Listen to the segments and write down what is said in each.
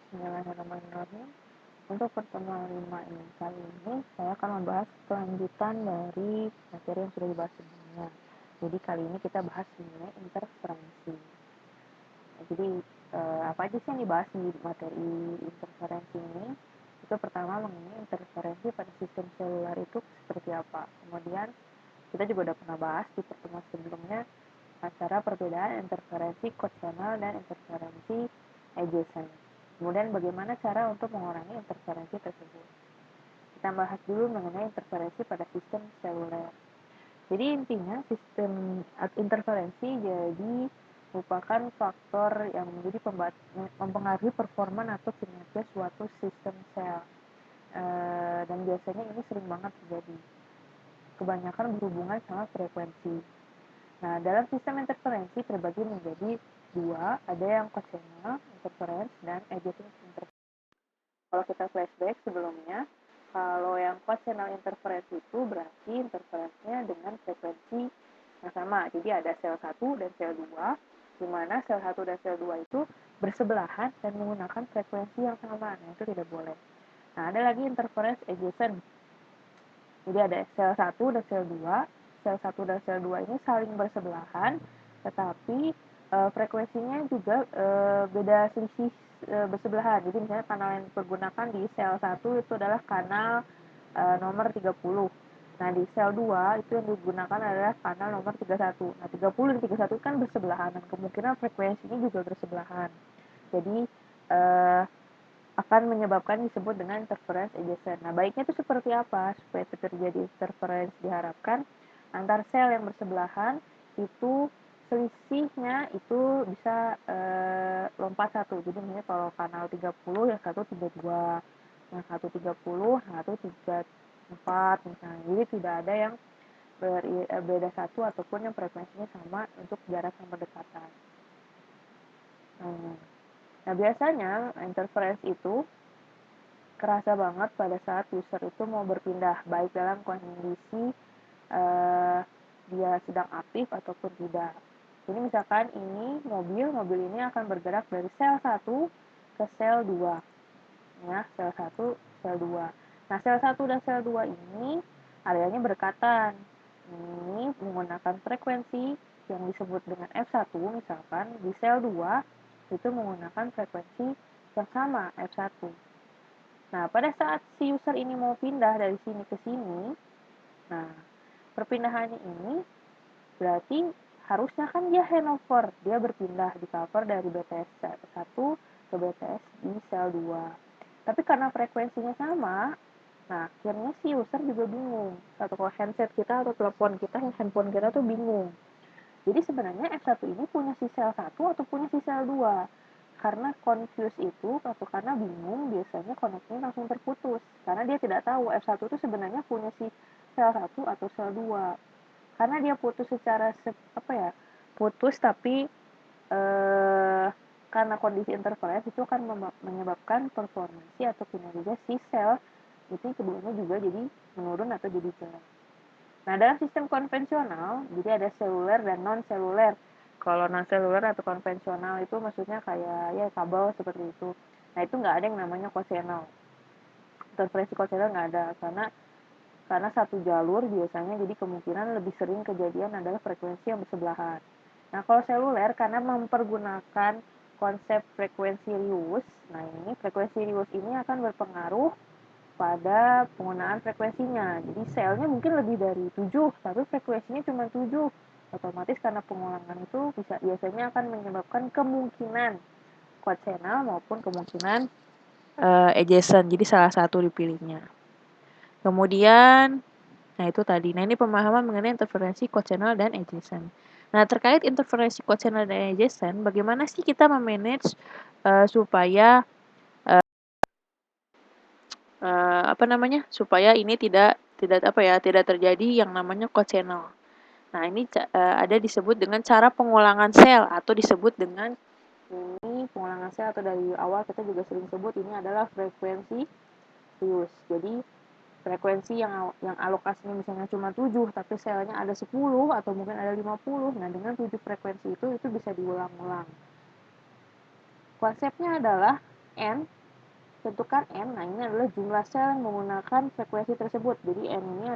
Bismillahirrahmanirrahim. Untuk pertemuan 5 ini kali ini saya akan membahas kelanjutan dari materi yang sudah dibahas sebelumnya. Jadi kali ini kita bahas mengenai interferensi. Jadi apa aja sih yang dibahas di materi interferensi ini? Itu pertama mengenai interferensi pada sistem seluler itu seperti apa. Kemudian kita juga udah pernah bahas di pertemuan sebelumnya antara perbedaan interferensi cochlear dan interferensi adjacent. Kemudian bagaimana cara untuk mengurangi interferensi tersebut. Kita bahas dulu mengenai interferensi pada sistem seluler. Jadi intinya sistem interferensi jadi merupakan faktor yang menjadi mempengaruhi performa atau kinerja suatu sistem sel. Dan biasanya ini sering banget terjadi. Kebanyakan berhubungan sama frekuensi. Nah, dalam sistem interferensi terbagi menjadi dua, ada yang cochlear interference dan adjacent interference. Kalau kita flashback sebelumnya, kalau yang cochlear interference itu berarti interferensinya dengan frekuensi yang sama. Jadi ada sel 1 dan sel 2, di mana sel 1 dan sel 2 itu bersebelahan dan menggunakan frekuensi yang sama. Nah, itu tidak boleh. Nah, ada lagi interference adjacent. Jadi ada sel 1 dan sel 2. Sel 1 dan sel 2 ini saling bersebelahan, tetapi frekuensinya juga beda selisih bersebelahan. Jadi misalnya kanal yang dipergunakan di sel 1 itu adalah kanal nomor 30. Nah, di sel 2 itu yang digunakan adalah kanal nomor 31. Nah, 30 dan 31 kan bersebelahan dan kemungkinan frekuensinya juga bersebelahan. Jadi akan menyebabkan disebut dengan interference adjacent. Nah, baiknya itu seperti apa supaya terjadi interference diharapkan antar sel yang bersebelahan itu selisihnya itu bisa lompat satu. Jadi misalnya kalau kanal 30 yang satu 32, yang satu 30, satu 34 misalnya. Jadi tidak ada yang beda satu ataupun yang frekuensinya sama untuk jarak yang berdekatan. Nah, biasanya interference itu kerasa banget pada saat user itu mau berpindah, baik dalam kondisi dia sedang aktif ataupun tidak. Jadi misalkan ini mobil ini akan bergerak dari sel 1 ke sel 2. Ya, sel 1, sel 2. Nah, sel 1 dan sel 2 ini areanya berdekatan. Ini menggunakan frekuensi yang disebut dengan F1 misalkan, di sel 2 itu menggunakan frekuensi yang sama, F1. Nah, pada saat si user ini mau pindah dari sini ke sini, nah, perpindahannya ini berarti harusnya kan dia handover, dia berpindah di cover dari BTS 1 ke BTS di sel 2. Tapi karena frekuensinya sama, nah akhirnya si user juga bingung. Atau kalau handset kita atau telepon kita, handphone kita tuh bingung. Jadi sebenarnya F1 ini punya si sel 1 atau punya si sel 2. Karena confuse itu atau karena bingung, biasanya koneksinya langsung terputus. Karena dia tidak tahu F1 itu sebenarnya punya si sel 1 atau sel 2. Karena dia putus secara putus tapi karena kondisi interference itu akan menyebabkan performansi atau kinerja si sel itu keduanya juga jadi menurun atau jadi jelek. Nah, dalam sistem konvensional, jadi ada seluler dan non-seluler. Kalau non-seluler atau konvensional itu maksudnya kayak ya kabel seperti itu. Nah, itu nggak ada yang namanya kosenal. Interferensi kosenal nggak ada, karena satu jalur biasanya, jadi kemungkinan lebih sering kejadian adalah frekuensi yang bersebelahan. Nah, kalau seluler karena mempergunakan konsep frekuensi rius, nah ini frekuensi rius ini akan berpengaruh pada penggunaan frekuensinya. Jadi selnya mungkin lebih dari 7, tapi frekuensinya cuma 7. Otomatis karena pengulangan itu biasanya akan menyebabkan kemungkinan quad channel maupun kemungkinan adjacent. Jadi salah satu dipilihnya. Kemudian, nah itu tadi. Nah, ini pemahaman mengenai interferensi quad channel dan adjacent. Nah, terkait interferensi quad channel dan adjacent, bagaimana sih kita memanage supaya supaya ini tidak terjadi yang namanya quad channel. Nah, ini ada disebut dengan cara pengulangan sel atau disebut dengan ini pengulangan sel, atau dari awal kita juga sering sebut ini adalah frekuensi rius. Jadi frekuensi yang alokasinya misalnya cuma 7 tapi selnya ada 10 atau mungkin ada 50. Nah, dengan 7 frekuensi itu bisa diulang-ulang. Konsepnya adalah N tentukan N. Nah, ini adalah jumlah sel yang menggunakan frekuensi tersebut. Jadi N ini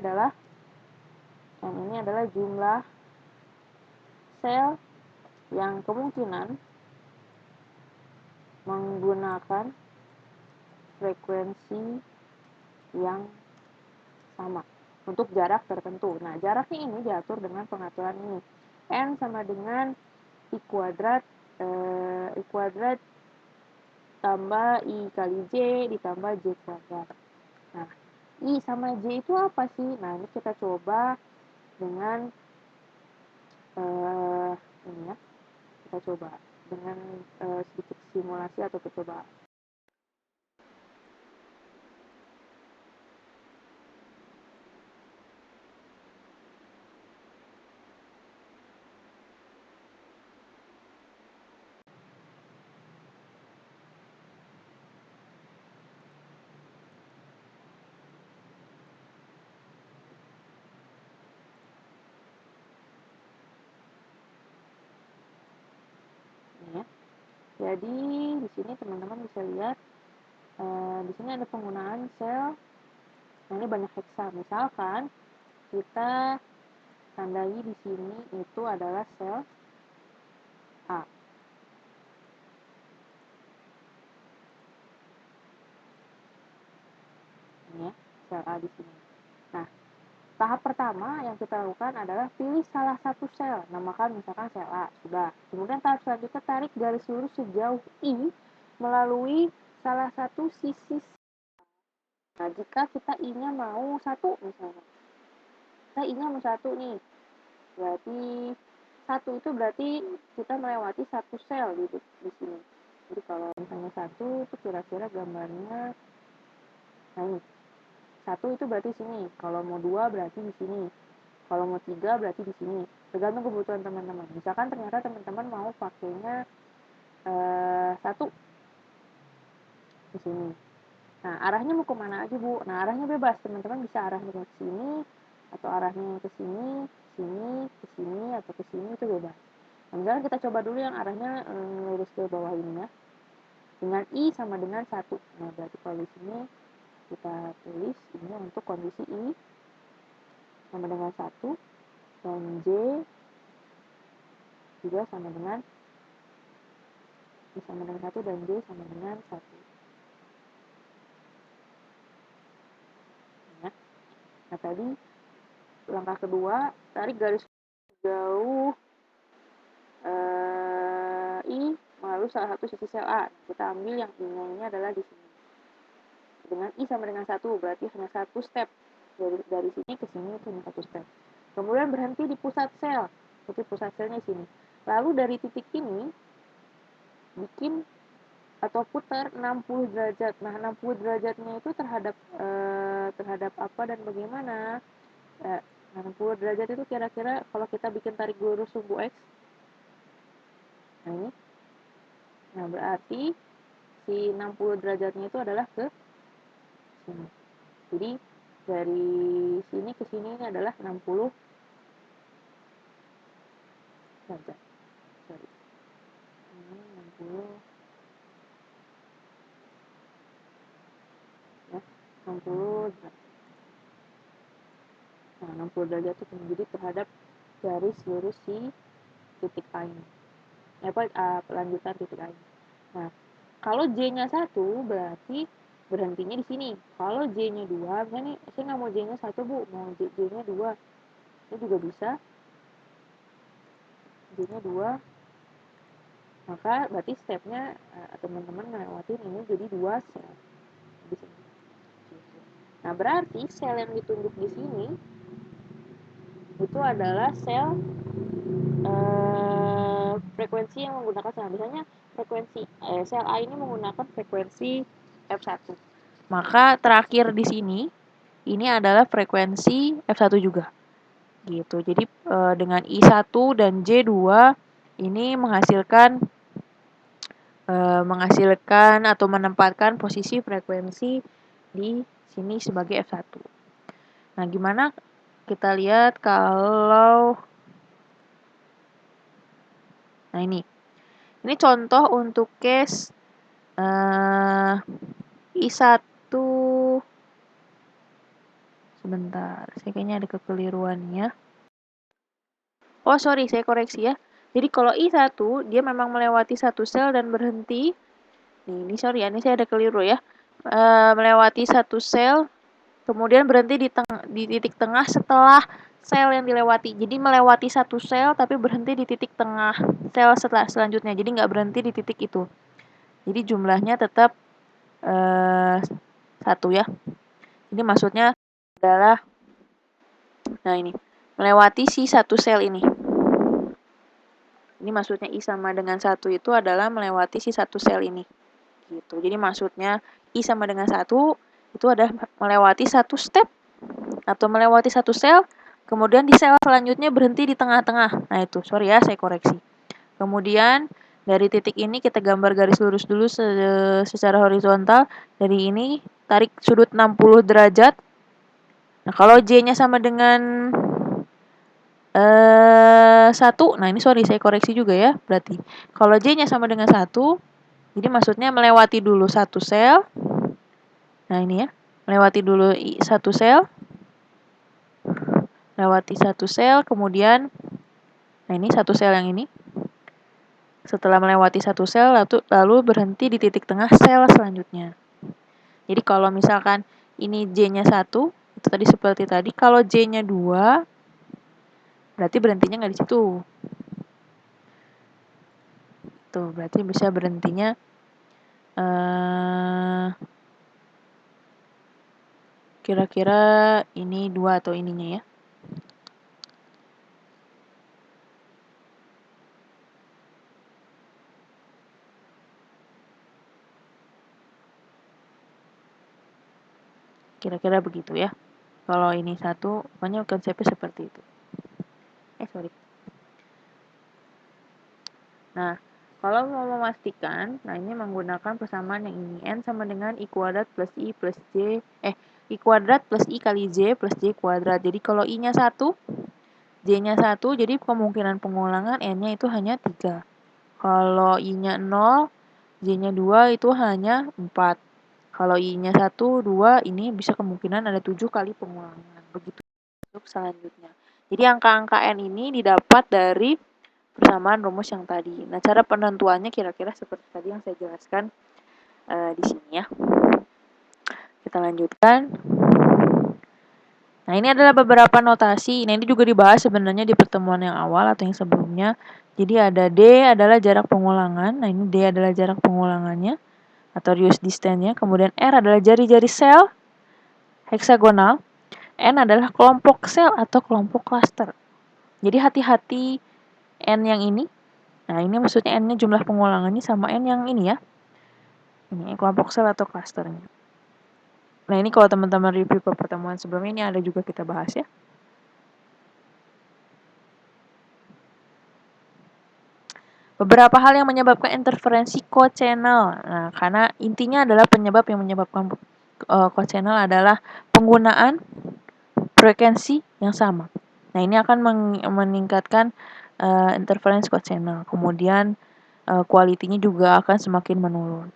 adalah jumlah sel yang kemungkinan menggunakan frekuensi yang sama untuk jarak tertentu. Nah, jaraknya ini diatur dengan pengaturan ini. N sama dengan I kuadrat tambah I kali J ditambah J kuadrat. Nah, I sama J itu apa sih? Nah, ini kita coba dengan ini ya. Kita coba dengan sedikit simulasi atau percobaan. Ya. Jadi di sini teman-teman bisa lihat di sini ada penggunaan sel. Nah, ini banyak heksa. Misalkan kita tandai di sini itu adalah sel A. Ini ya, sel A di sini. Nah, tahap pertama yang kita lakukan adalah pilih salah satu sel. Namakan misalkan sel A. Sudah. Kemudian tahap selanjutnya tarik garis lurus sejauh I melalui salah satu sisi. Nah, jika kita I-nya mau satu misalnya. Kita I-nya mau satu nih. Berarti satu itu berarti kita melewati satu sel di sini. Jadi kalau misalnya satu itu kira-kira gambarnya, nah ini satu itu berarti sini. Kalau mau dua berarti di sini. Kalau mau tiga berarti di sini. Tergantung kebutuhan teman-teman. Misalkan ternyata teman-teman mau pakainya satu di sini. Nah, arahnya mau kemana aja, Bu? Nah, arahnya bebas. Teman-teman bisa arahnya ke sini, atau arahnya ke sini, ke sini, atau ke sini, itu bebas. Nah, misalnya kita coba dulu yang arahnya lurus ke bawah ini ya. Dengan I sama dengan 1. Nah, berarti kalau di sini kita tulis ini untuk kondisi I sama dengan 1, dan J juga sama dengan I sama dengan 1, dan J sama dengan 1. Ya. Nah, tadi langkah kedua, tarik garis jauh I melalui salah satu sisi sel A. Kita ambil yang I-nya ini adalah di sini. Dengan I sama dengan 1, berarti hanya satu step. Dari sini ke sini itu hanya satu step. Kemudian berhenti di pusat sel. Seperti pusat selnya sini. Lalu dari titik ini, bikin atau putar 60 derajat. Nah, 60 derajatnya itu terhadap apa dan bagaimana? 60 derajat itu kira-kira kalau kita bikin tarik lurus sumbu X. Nah, ini. Nah, berarti si 60 derajatnya itu adalah ke sini. Jadi dari sini ke sini ini adalah 60 derajat. Sorry. Ini 60 ya, 60 derajat. Nah, 60 derajat itu menjadi terhadap garis lurus si titik A ini. Lanjutan titik A ini. Nah, kalau J-nya 1 berarti berhentinya di sini. Kalau J-nya 2, misalnya nih, saya nggak mau J-nya 1, Bu, mau J-nya 2. Ini juga bisa. J-nya 2, maka berarti stepnya teman-teman ngelewatin ini jadi 2 sel. Di sini. Nah, berarti sel yang ditunjuk di sini itu adalah sel frekuensi yang menggunakan sel. Misalnya sel A ini menggunakan frekuensi F1. Maka terakhir di sini ini adalah frekuensi F1 juga. Gitu. Jadi dengan I1 dan J2 ini menghasilkan atau menempatkan posisi frekuensi di sini sebagai F1. Nah, gimana kita lihat kalau nah ini contoh untuk case I1, sebentar, saya kayaknya ada kekeliruannya. Oh sorry, saya koreksi ya. Jadi kalau I1 dia memang melewati satu sel dan berhenti. Ini sorry ya, ini saya ada keliru ya. Melewati satu sel, kemudian berhenti di titik tengah setelah sel yang dilewati. Jadi melewati satu sel tapi berhenti di titik tengah sel selanjutnya. Jadi nggak berhenti di titik itu. Jadi jumlahnya tetap satu ya. Ini maksudnya adalah, nah ini, melewati si satu sel ini. Ini maksudnya I sama dengan 1 itu adalah melewati si satu sel ini. Gitu. Jadi maksudnya I sama dengan 1 itu adalah melewati satu step atau melewati satu sel, kemudian di sel selanjutnya berhenti di tengah-tengah. Nah itu, sorry ya, saya koreksi. Kemudian dari titik ini kita gambar garis lurus dulu secara horizontal. Dari ini tarik sudut 60 derajat. Nah kalau J-nya sama dengan 1, nah ini sorry saya koreksi juga ya, berarti kalau J-nya sama dengan 1, jadi maksudnya melewati dulu satu sel. Nah ini ya, melewati dulu satu sel, lewati satu sel, kemudian, nah ini satu sel yang ini. Setelah melewati satu sel, lalu berhenti di titik tengah sel selanjutnya. Jadi kalau misalkan ini J-nya 1, itu tadi seperti tadi, kalau J-nya 2, berarti berhentinya nggak di situ. Tuh, berarti bisa berhentinya kira-kira ini 2 atau ininya ya. Kira-kira begitu ya. Kalau ini 1, pokoknya konsepnya seperti itu. Sorry. Nah, kalau mau memastikan, nah ini menggunakan persamaan yang ini. N sama dengan I kuadrat plus I plus J, I kuadrat plus I kali J plus J kuadrat. Jadi kalau I-nya 1, J-nya 1, jadi kemungkinan pengulangan N-nya itu hanya 3. Kalau I-nya 0, J-nya 2 itu hanya 4. Kalau I-nya 1, 2, ini bisa kemungkinan ada 7 kali pengulangan. Begitu untuk selanjutnya. Jadi angka-angka N ini didapat dari persamaan rumus yang tadi. Nah, cara penentuannya kira-kira seperti tadi yang saya jelaskan di sini ya. Kita lanjutkan. Nah, ini adalah beberapa notasi. Nah, ini juga dibahas sebenarnya di pertemuan yang awal atau yang sebelumnya. Jadi ada D adalah jarak pengulangan. Nah, ini D adalah jarak pengulangannya atau reduced distance-nya. Kemudian R adalah jari-jari sel heksagonal. N adalah kelompok sel atau kelompok cluster. Jadi hati-hati N yang ini. Nah, ini maksudnya N-nya jumlah pengulangannya sama N yang ini ya. Ini kelompok sel atau clusternya. Nah, ini kalau teman-teman review ke pertemuan sebelumnya, ini ada juga kita bahas ya. Beberapa hal yang menyebabkan interferensi co-channel. Nah, karena intinya adalah penyebab yang menyebabkan co-channel adalah penggunaan frekuensi yang sama. Nah, ini akan meningkatkan interferensi co-channel. Kemudian kualitinya juga akan semakin menurun.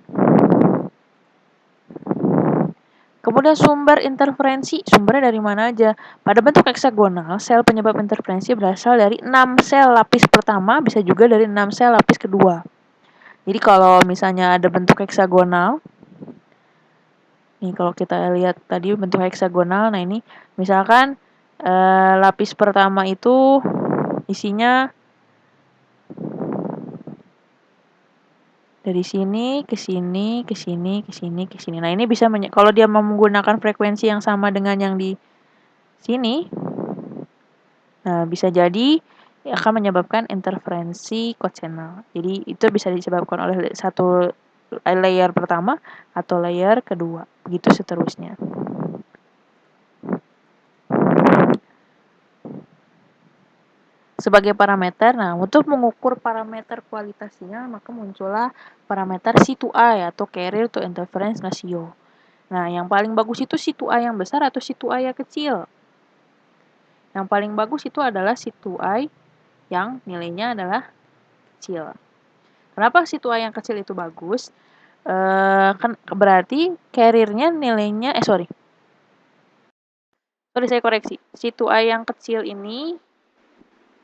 Kemudian sumber interferensi, sumbernya dari mana aja? Pada bentuk heksagonal, sel penyebab interferensi berasal dari 6 sel lapis pertama, bisa juga dari 6 sel lapis kedua. Jadi kalau misalnya ada bentuk heksagonal, nih kalau kita lihat tadi bentuk heksagonal, nah ini misalkan lapis pertama itu isinya dari sini ke sini, ke sini, ke sini, ke sini. Nah, ini bisa kalau dia menggunakan frekuensi yang sama dengan yang di sini, nah bisa jadi akan menyebabkan interferensi co-channel. Jadi itu bisa disebabkan oleh satu layer pertama atau layer kedua, begitu seterusnya. Sebagai parameter, nah untuk mengukur parameter kualitasnya maka muncullah parameter C2I atau carrier to interference ratio. Nah, yang paling bagus itu C2I yang besar atau C2I yang kecil. Yang paling bagus itu adalah C2I yang nilainya adalah kecil. Kenapa C2I yang kecil itu bagus? Kan berarti carrier-nya nilainya saya koreksi. Si 2i yang kecil ini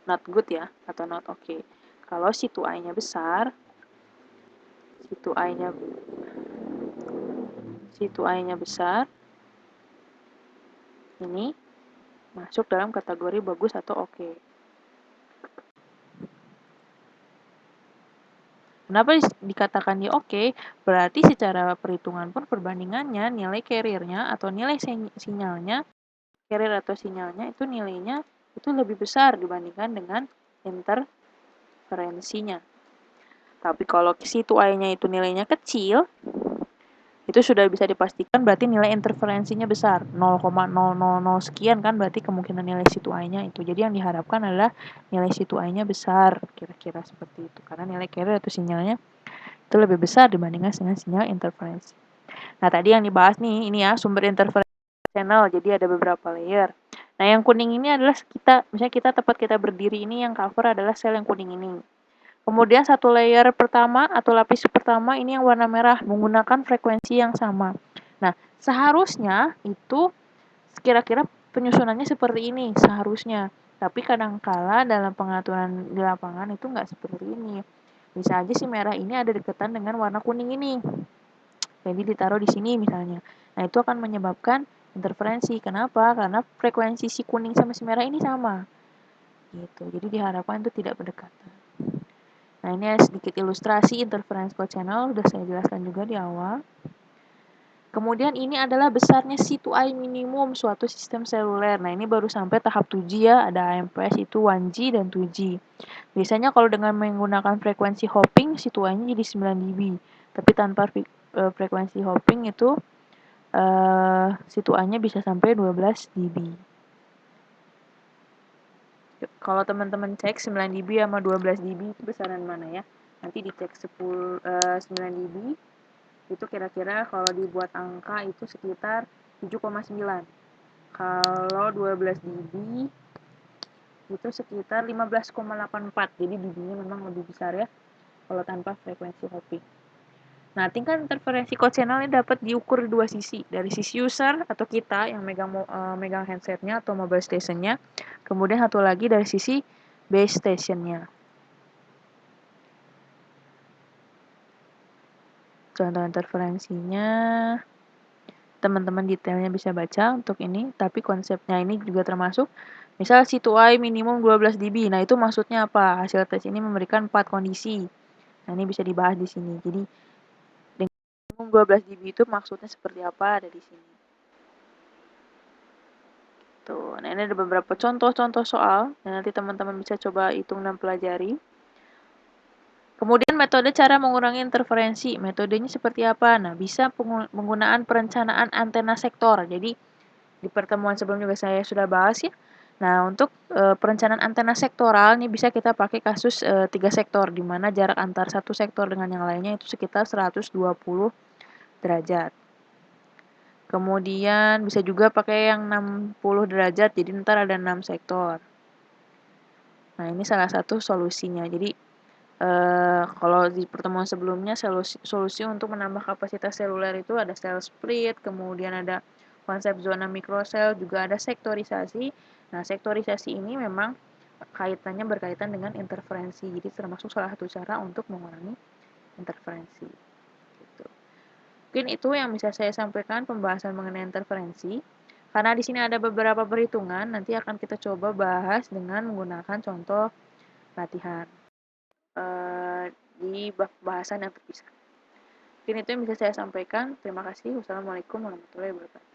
not good ya, atau not okay. Kalau si 2i-nya besar, si 2i-nya besar, ini masuk dalam kategori bagus atau oke. Kenapa dikatakan dia oke? Berarti secara perhitungan pun perbandingannya nilai carrier-nya atau nilai sinyalnya, carrier atau sinyalnya itu nilainya itu lebih besar dibandingkan dengan interferensinya. Tapi kalau si 2i-nya itu nilainya kecil, itu sudah bisa dipastikan berarti nilai interferensinya besar, 0,000 sekian kan berarti kemungkinan nilai si 2i-nya itu. Jadi yang diharapkan adalah nilai si 2i-nya besar, kira-kira seperti itu. Karena nilai carrier atau sinyalnya itu lebih besar dibandingkan dengan sinyal interferensi. Nah, tadi yang dibahas nih, ini ya sumber interferensi channel, jadi ada beberapa layer. Nah, yang kuning ini adalah misalnya tempat kita berdiri ini yang cover adalah sel yang kuning ini. Kemudian satu layer pertama atau lapis pertama ini yang warna merah menggunakan frekuensi yang sama. Nah, seharusnya itu kira-kira penyusunannya seperti ini seharusnya. Tapi kadangkala dalam pengaturan di lapangan itu nggak seperti ini. Bisa aja si merah ini ada dekatan dengan warna kuning ini. Jadi ditaruh di sini misalnya. Nah, itu akan menyebabkan interferensi. Kenapa? Karena frekuensi si kuning sama si merah ini sama. Gitu. Jadi diharapkan itu tidak berdekatan. Nah, ini sedikit ilustrasi interference co-channel, sudah saya jelaskan juga di awal. Kemudian ini adalah besarnya C2I minimum suatu sistem seluler. Nah, ini baru sampai tahap 2G ya, ada AMPS itu 1G dan 2G. Biasanya kalau dengan menggunakan frekuensi hopping, C2I-nya jadi 9 dB. Tapi tanpa frekuensi hopping itu C2I-nya bisa sampai 12 dB. Kalau teman-teman cek 9 dB sama 12 dB itu besaran mana ya? Nanti dicek 9 dB itu kira-kira kalau dibuat angka itu sekitar 7,9. Kalau 12 dB itu sekitar 15,84. Jadi dB-nya memang lebih besar ya kalau tanpa frekuensi hopping. Nah, tingkat interferensi co-channel ini dapat diukur dua sisi. Dari sisi user atau kita yang megang handsetnya atau mobile stationnya. Kemudian satu lagi dari sisi base stationnya. Contoh interferensinya teman-teman detailnya bisa baca untuk ini, tapi konsepnya ini juga termasuk misal C2I minimum 12 dB. Nah, itu maksudnya apa? Hasil tes ini memberikan 4 kondisi. Nah, ini bisa dibahas di sini. Jadi dengan minimum 12 dB itu maksudnya seperti apa ada di sini. Tuh. Nah, ini ada beberapa contoh-contoh soal yang nanti teman-teman bisa coba hitung dan pelajari. Kemudian metode cara mengurangi interferensi. Metodenya seperti apa? Nah, bisa penggunaan perencanaan antena sektor. Jadi di pertemuan sebelumnya juga saya sudah bahas ya. Nah, untuk perencanaan antena sektoral ini bisa kita pakai kasus 3 sektor di mana jarak antar satu sektor dengan yang lainnya itu sekitar 120 derajat. Kemudian bisa juga pakai yang 60 derajat, jadi ntar ada 6 sektor. Nah, ini salah satu solusinya. Jadi kalau di pertemuan sebelumnya solusi untuk menambah kapasitas seluler itu ada cell split, kemudian ada konsep zona mikrosel, juga ada sektorisasi. Nah, sektorisasi ini memang berkaitan dengan interferensi. Jadi termasuk salah satu cara untuk mengurangi interferensi. Gitu. Mungkin itu yang bisa saya sampaikan pembahasan mengenai interferensi. Karena di sini ada beberapa perhitungan, nanti akan kita coba bahas dengan menggunakan contoh latihan. Di bahasan yang terpisah. Mungkin itu yang bisa saya sampaikan. Terima kasih. Wassalamualaikum warahmatullahi wabarakatuh.